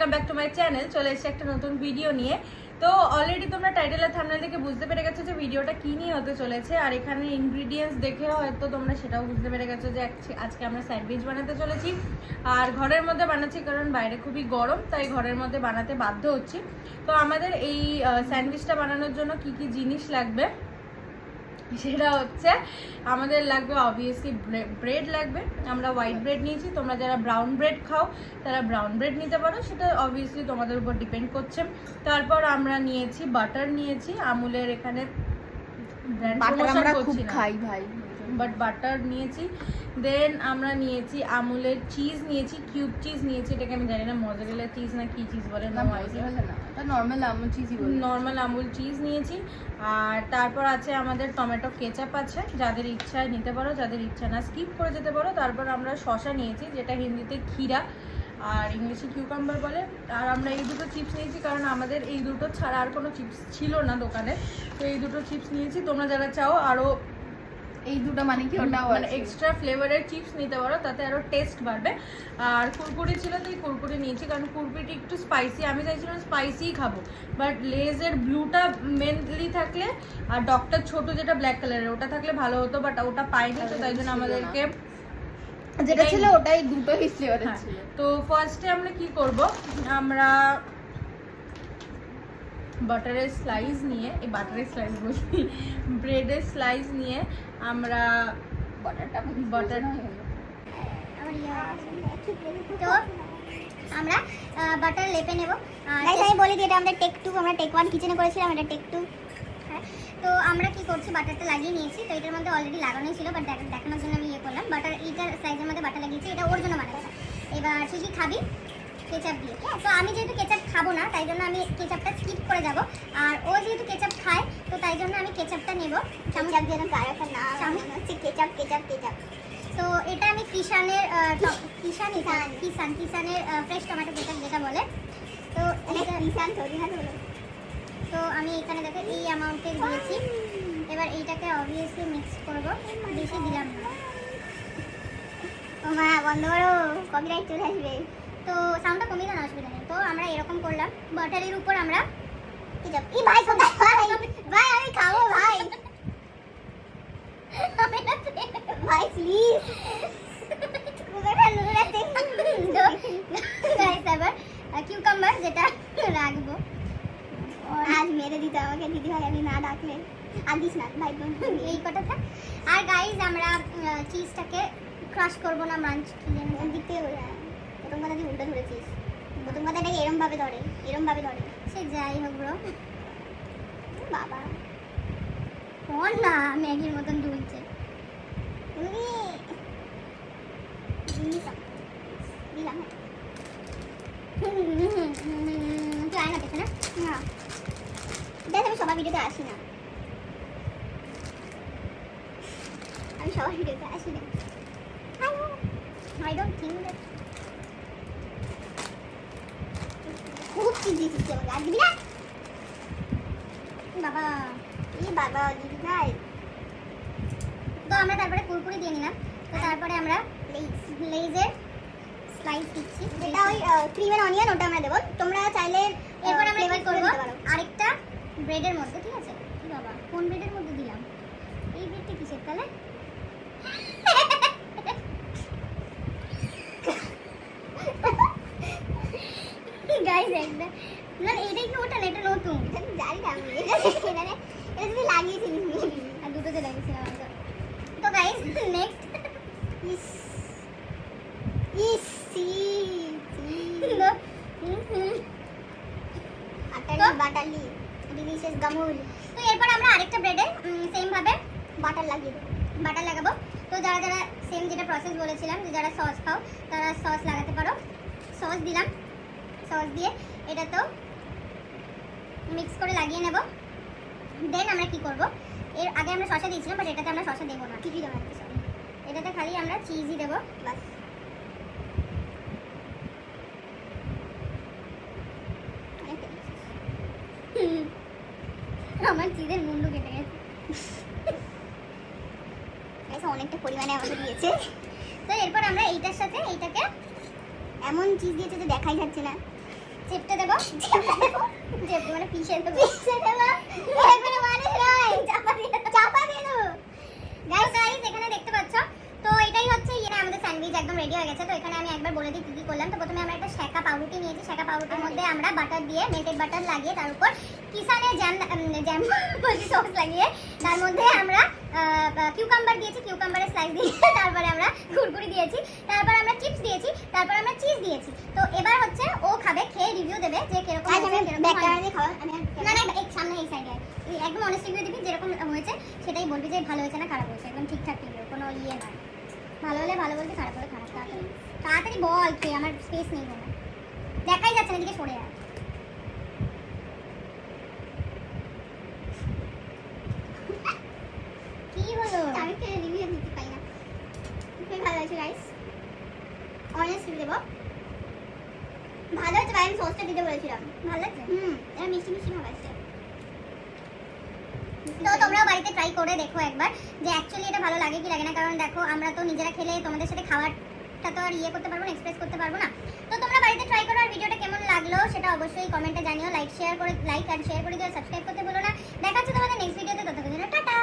Welcome back to my channel. চলে এসেছি একটা নতুন ভিডিও নিয়ে। তো অলরেডি তোমরা টাইটেল আর থাম্বনেল দেখে বুঝতে পেরে গেছো যে ভিডিওটা কি নিয়ে হতে চলেছে, আর এখানে ইনগ্রিডিয়েন্টস দেখে হয়তো তোমরা সেটাও বুঝতে পেরে গেছো যে আজকে আমরা স্যান্ডউইচ বানাতে চলেছি। আর ঘরের মধ্যে বানাচ্ছি কারণ বাইরে খুবই গরম, তাই ঘরের মধ্যে বানাতে বাধ্য হচ্ছি। তো আমাদের এই স্যান্ডউইচটা বানানোর জন্য কি কি জিনিস লাগবে সেটা হচ্ছে, আমাদের লাগবে অবভিয়াসলি ব্রেড লাগবে। আমরা হোয়াইট ব্রেড নিয়েছি, তোমরা যারা ব্রাউন ব্রেড খাও তারা ব্রাউন ব্রেড নিতে পারো, সেটা অবভিয়াসলি তোমাদের উপর ডিপেন্ড করছে। তারপর আমরা নিয়েছি বাটার, নিয়েছি আমুলের, এখানে ব্র্যান্ড প্রমোশন করছি না খাই ভাই, বাট বাটার নিয়েছি। দেন আমরা নিয়েছি আমুলের চিজ, নিয়েছি কিউব চিজ নিয়েছি, এটাকে আমি জানি না মজারেলা চিজ না কি চিজ বলে, নর্মাল আমুল চিজ নিয়েছি। আর তারপর আছে আমাদের টমেটো কেচাপ আছে, যাদের ইচ্ছা নিতে পারো, যাদের ইচ্ছা না স্কিপ করে যেতে পারো। তারপর আমরা শসা নিয়েছি, যেটা হিন্দিতে ক্ষীরা আর ইংলিশে কিউকাম্বার বলে। আর আমরা এই দুটো চিপস নিয়েছি কারণ আমাদের এই দুটো ছাড়া আর কোনো চিপস ছিল না দোকানে, তো এই দুটো চিপস নিয়েছি। তোমরা যারা চাও আরও এই দুটো মানে কি ওটা মানে এক্সট্রা ফ্লেভারের চিপস নিতে পারো, তাতে আরো টেস্ট বাড়বে। আর কুরকুরি ছিল তো এই কুরকুরি নিয়েছি কারণ কুরকুরিটা একটু স্পাইসি, আমি চাইছিলাম স্পাইসিই খাবো, বাট লেজের ব্লুটা মেনলি থাকলে আর ডক্টর ছোট যেটা ব্ল্যাক কালারের ওটা থাকলে ভালো হতো, বাট ওটা পাইনি, তো তাই জন্য আমাদেরকে যেটা ছিল ওটাই দুটোই ফ্লেভারের ছিল। তো ফার্স্টে আমরা কি করব, আমরা বাটারের স্লাইস নিয়ে, এই বাটারের স্লাইস বলছি, ব্রেডের স্লাইস নিয়ে আমরা বাটার তো আমরা বাটার লেপে নেব। আমি বলে দিই, এটা আমাদের টেক 2, আমরা টেক 1 কিচেনে করেছিলাম, এটা টেক 2। হ্যাঁ, তো আমরা কি করছি, বাটারটা লাগিয়ে নিয়েছি। তো এটার মধ্যে অলরেডি লাগানোই ছিল, বাট দেখানোর জন্য আমি করলাম। বাটার এইটার সাইজের মধ্যে বাটার লাগিয়েছি, এটা ওর জন্য বানাচ্ছি। এবার তুই কি খাবি কেচাপ দিয়ে? তো আমি যেহেতু কেচাপ খাবো না, তাই জন্য আমি কেচাপটা স্কিপ করে যাব। আর ও যেহেতু কেচাপ খায়, তো তাই জন্য আমি কেচাপটা নেব। চামচ দিয়ে হচ্ছে কেচাপ কেচাপ কেচাপ। তো এটা আমি কিষানের ফ্রেশ টমেটো কেচাপ যেটা বলে, তো তো আমি এখানে দেখো এই অ্যামাউন্টের দিয়েছি। এবার এইটাকে অবভিয়াসলি মিক্স করব, বেশি দিলাম না। ও মা, বন্ধ করো, কপিরাইট চলে আসবে। তো সাউন্ডটা কমিয়ে দেন, অসুবিধা নেই। তো আমরা এরকম করলাম, বাটারের উপর আমরা ভাই আমি খাবো ভাই, ভাই প্লিজ কিউকাম্বার যেটা রাখবো, আজ মেরে দিতে আমাকে দিদি ভাই, আমি না ডাকলে আর দিস না ভাই, এই কটা থাক। আর গাইজ আমরা চিজটাকে ক্রাশ করবো না, মাঞ্চ দিক থেকে প্রথম কথা তুই উল্টো ধরেছিস, প্রথম কথাটাকে এরম ভাবে ধরে সে যাই হোক ব্রো। বাবা ফোন না ম্যাগির মতন ঝুলছে, দিলাম তুই আয় না দেখে না, দেখ আমি সবার ভিডিওতে আসি না, I don't think that খুব চিজ দিচ্ছিস আমাকে, আর দিবি না বাবা, বাবা দিদি ভাই। তো আমরা তারপরে কুরকুরি দিয়ে নিলাম। তো তারপরে আমরা লেজের স্লাইস দিচ্ছি, যেটা ওই ক্রিম এন্ড অনিয়ন, ওটা আমরা দেবো। তোমরা চাইলে এরপর আমরা কি করব, আরেকটা ব্রেডের মধ্যে, ঠিক আছে? বাবা কোন ব্রেডের মধ্যে দিলাম, এই ব্রেডটা কিসের তাহলে? গাইস একটা না, এইটাই কি ওটা না, এটা নতুন জানি না আমি, এটা যদি লাগিয়েছিলিস আর দুটোতে লাগিয়েছিলাম। তো গাইস নেক্সট বাটারলি ডিলিশিয়াস গামুল। তো এরপর আমরা আরেকটা ব্রেডে সেম ভাবে বাটার লাগাবো। তো যারা যারা সেম যেটা প্রসেস বলেছিলাম, যে যারা সস খাও তারা সস লাগাতে পারো। সস দিলাম, সস দিয়ে এটা তো মিক্স করে লাগিয়ে নেব। দেন আমরা কি করব, এর আগে আমরা শসা দিয়েছিলাম, বাট এটাতে আমরা শসা দেবো না, ঠিকই দেবো, এটাতে খালি আমরা চিজই দেবো বাস। আমার চিজের মুন্ডু কেটে গেছে, অনেকটা পরিমাণে আমাকে দিয়েছে। তো এরপর আমরা এইটার সাথে এইটাকে এমন চিজ দিয়েছে যে দেখাই যাচ্ছে না, চেপটে দেবো চেপটে মানে পিষে দেবো এবারে মানে নয় চাপা দিয়ে দেবো গাইস এখানে দেখতে পাচ্ছ তো এটাই হচ্ছে আমাদের স্যান্ডউইচ একদম রেডি হয়ে গেছে তো এখানে আমি একবার বলে দিই কি করলাম তো প্রথমে আমরা একটা শেকা পাউরুটি নিয়েছি শেকা পাউরুটির মধ্যে আমরা বাটার দিয়ে মেল্টেড বাটার লাগিয়ে তার উপর কিষানের জ্যাম বলছি সস লাগিয়ে তার মধ্যে আমরা কিউকাম্বার দিয়েছি কিউকাম্বারের স্লাইস দিয়ে তারপরে আমরা কুরকুরি দিয়েছি তারপর আমরা চিপস দিয়েছি তারপর আমরা চিজ দিয়েছি তো এবার হচ্ছে ও খাবে খেয়ে রিভিউ দেবে যে কিরকম হয়েছে না না এক সামনে এই সাইডে একদম অনেস্ট রিভিউ দিবি যেরকম হয়েছে সেটাই বলবি যে ভালো হয়েছে না খারাপ হয়েছে একদম ঠিকঠাক রিভিউ কোনো ইয়ে নয় ভালো হলে ভালো বলতে খারাপ হলে খারাপ তাড়াতাড়ি তাড়াতাড়ি বল খেয়ে আমার স্পেস নেই কোনো দেখাই যাচ্ছে না এদিকে সরে যায় কি হলো আমি খেয়ে রিভিউ দিতে পাই না খুবই ভালো হয়েছে গাইস অনেস্ট রিভিউ দেবো ভালো হয়েছে ভাই আমি সসটা দিতে বলেছিলাম ভালো লাগছে এটা মিষ্টি মিষ্টি ভাব আছে তো তোমরাও বাড়িতে ট্রাই করে দেখো একবার যে অ্যাকচুয়ালি এটা ভালো লাগে কি লাগে না কারণ দেখো আমরা তো নিজেরা খেলে তোমাদের সাথে খাওয়ারটা তো আর ইয়ে করতে পারবো না এক্সপ্রেস করতে পারবো না তো তোমরা বাড়িতে ট্রাই করো আর ভিডিওটা কেমন লাগলো সেটা অবশ্যই কমেন্টে জানিও লাইক আর শেয়ার করে দিও সাবস্ক্রাইব করতে ভুলো না দেখা হচ্ছে তোমাদের নেক্সট ভিডিওতে ততক্ষণ টাটা